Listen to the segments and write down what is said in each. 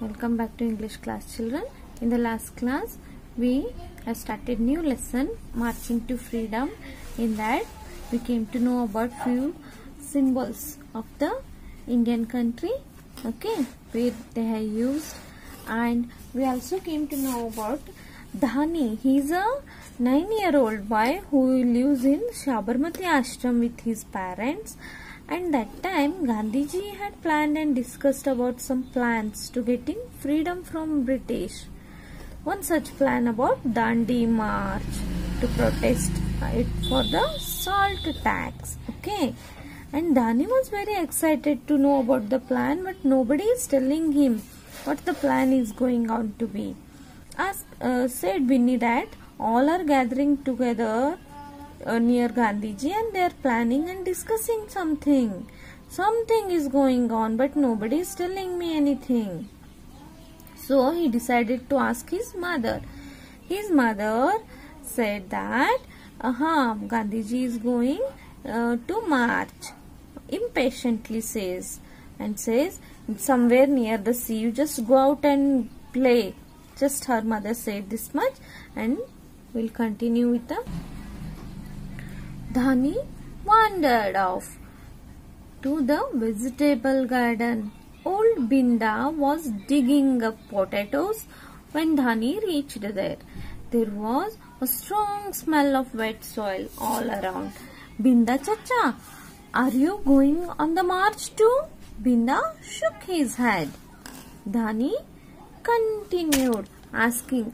Welcome back to English class, children. In the last class we have started new lesson, Marching to Freedom. In that we came to know about few symbols of the Indian country, okay, where they have used, and we also came to know about Dhani. He is a 9-year-old boy who lives in Sabarmati Ashram with his parents. And that time Gandhiji had planned and discussed about some plans to getting freedom from British. One such plan about Dandi March to protest it for the salt tax. Okay, and Dhani was very excited to know about the plan, but nobody is telling him what the plan is going on to be. Said Binny that all are gathering together near Gandhiji and they are planning and discussing something. Something is going on, but nobody is telling me anything. So he decided to ask his mother. His mother said that Gandhiji is going to march. Impatiently says somewhere near the sea, you just go out and play. Just her mother said this much, and we'll continue with the Dhani wandered off to the vegetable garden. Old Binda was digging up potatoes when Dhani reached there. There was a strong smell of wet soil all around. Binda Chacha, are you going on the march too? Binda shook his head. Dhani continued asking,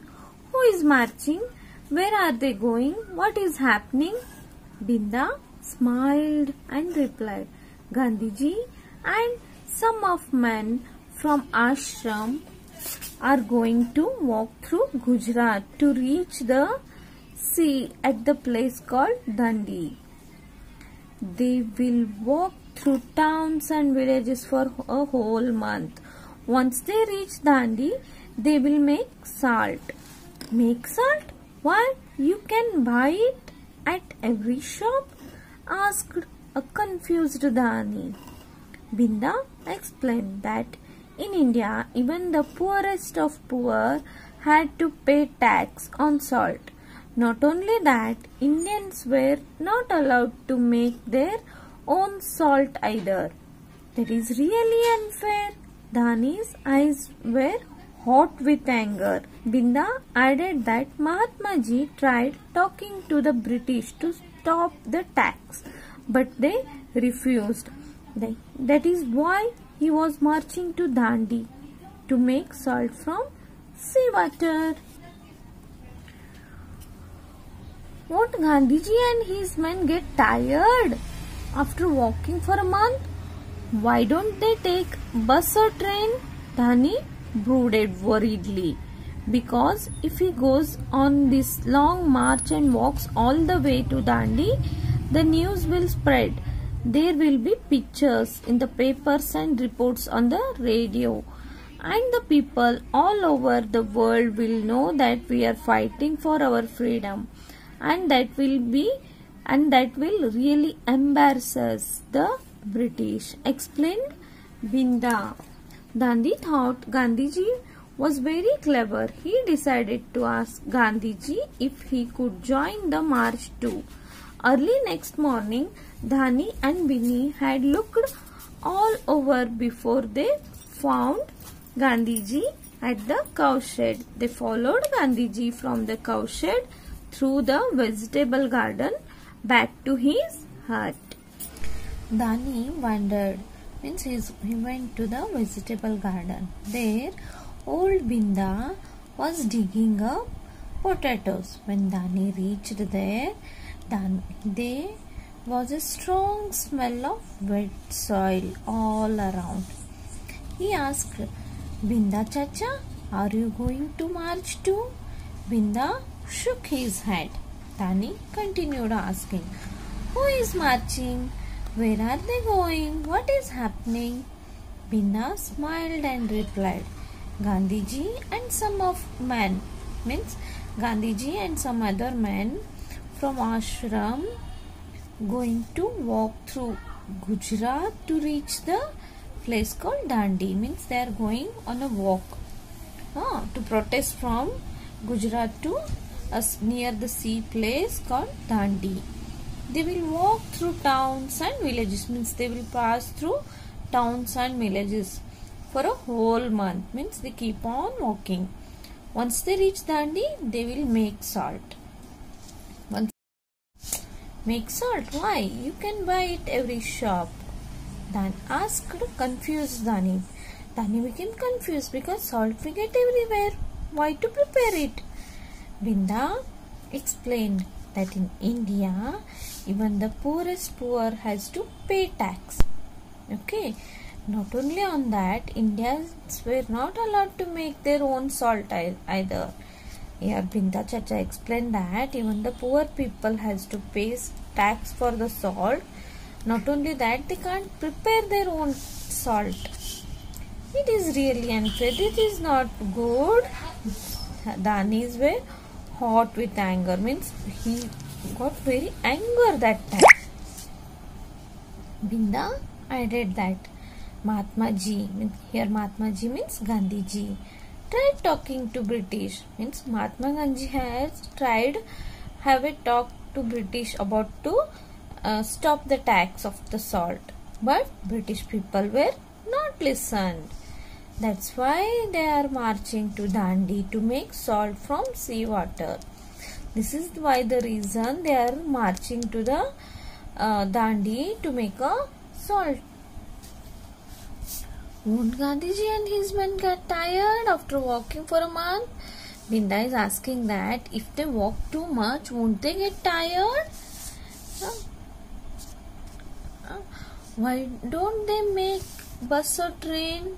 who is marching? Where are they going? What is happening? Binda smiled and replied, Gandhiji and some of men from ashram are going to walk through Gujarat to reach the sea at the place called Dandi. They will walk through towns and villages for a whole month. Once they reach Dandi, they will make salt. Make salt? Why? You can buy it at every shop? Asked a confused Dhani. Binda explained that in India, even the poorest of poor had to pay tax on salt. Not only that, Indians were not allowed to make their own salt either. That is really unfair. Dhani's eyes were hot with anger. Binda added that Mahatma Ji tried talking to the British to stop the tax, but they refused. That is why he was marching to Dandi to make salt from seawater. Won't Gandhiji and his men get tired after walking for a month? Why don't they take bus or train? Dhani brooded worriedly, because if he goes on this long march and walks all the way to Dandi, the news will spread. There will be pictures in the papers and reports on the radio, and the people all over the world will know that we are fighting for our freedom, and that will really embarrass us, the British, explained Binda. Dhani thought Gandhiji was very clever. He decided to ask Gandhiji if he could join the march too. Early next morning, Dhani and Binny had looked all over before they found Gandhiji at the cowshed. They followed Gandhiji from the cowshed through the vegetable garden back to his hut. Dhani wandered. He went to the vegetable garden. There, old Binda was digging up potatoes. When Dhani reached there, there was a strong smell of wet soil all around. He asked, Binda Chacha, are you going to march too? Binda shook his head. Dhani continued asking, who is marching? Where are they going? What is happening? Binda smiled and replied, Gandhiji and some other men from ashram going to walk through Gujarat to reach the place called Dandi, means they are going on a walk to protest from Gujarat to near the sea place called Dandi. They will walk through towns and villages, means they will pass through towns and villages for a whole month, means they keep on walking. Once they reach Dandi, they will make salt. Make salt? Why? You can buy it every shop. Dan asked, confused Dani. Dani became confused because salt we get everywhere. Why to prepare it? Binda explained that in India, even the poorest poor has to pay tax. Okay. Not only on that, Indians were not allowed to make their own salt either. Here Binda Chacha explained that even the poor people has to pay tax for the salt. Not only that, they can't prepare their own salt. It is really unfair. It is not good. Danis were hot with anger. Means he got very angry that time. Binda added that Mahatma Ji, here Mahatma Ji means Gandhi Ji, tried talking to British, means Mahatma Gandhi has tried have a talk to British about to stop the tax of the salt, but British people were not listened. That's why they are marching to Dandi to make salt from sea water. This is why the reason they are marching to the Dandi to make a salt. Won't Gandhiji and his men get tired after walking for a month? Binda is asking that if they walk too much, won't they get tired? Why don't they make bus or train?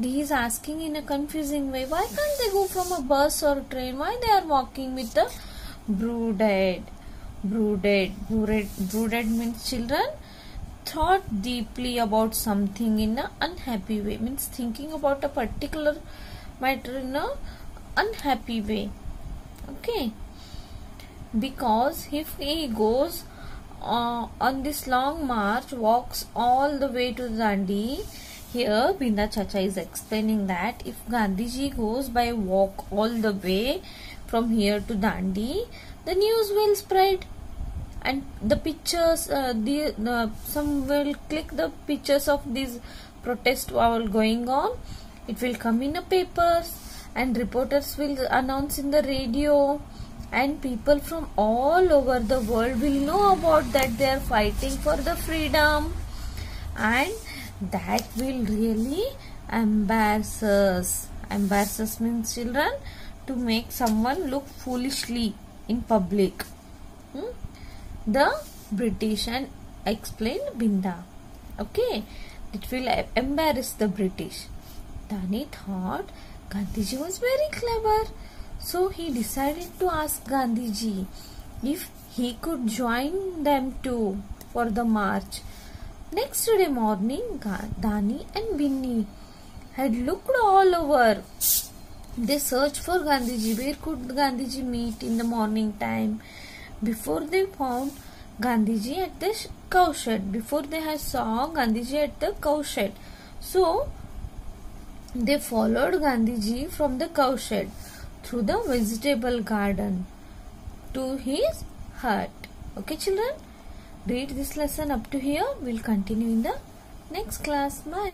He is asking in a confusing way. Why can't they go from a bus or train? Why they are walking with the brooded? Brooded means children thought deeply about something in an unhappy way, means thinking about a particular matter in a unhappy way. Okay, because if he goes on this long march, walks all the way to Dandi, here Binda Chacha is explaining that if Gandhiji goes by walk all the way from here to Dandi, the news will spread. And the pictures, some will click the pictures of these protests while going on. It will come in the papers and reporters will announce in the radio, and people from all over the world will know about that they are fighting for the freedom, and that will really embarrass us. Embarrass us means children to make someone look foolishly in public. The British, and explained Binda. Okay, it will embarrass the British. Dani thought Gandhiji was very clever, so he decided to ask Gandhiji if he could join them too for the march. Next day morning, Dani and Binni had looked all over. They searched for Gandhiji. Where could Gandhiji meet in the morning time? Before they found Gandhiji at the cow shed. Before they had saw Gandhiji at the cow shed. So, they followed Gandhiji from the cow shed through the vegetable garden to his hut. Okay children, read this lesson up to here. We'll continue in the next class. Bye.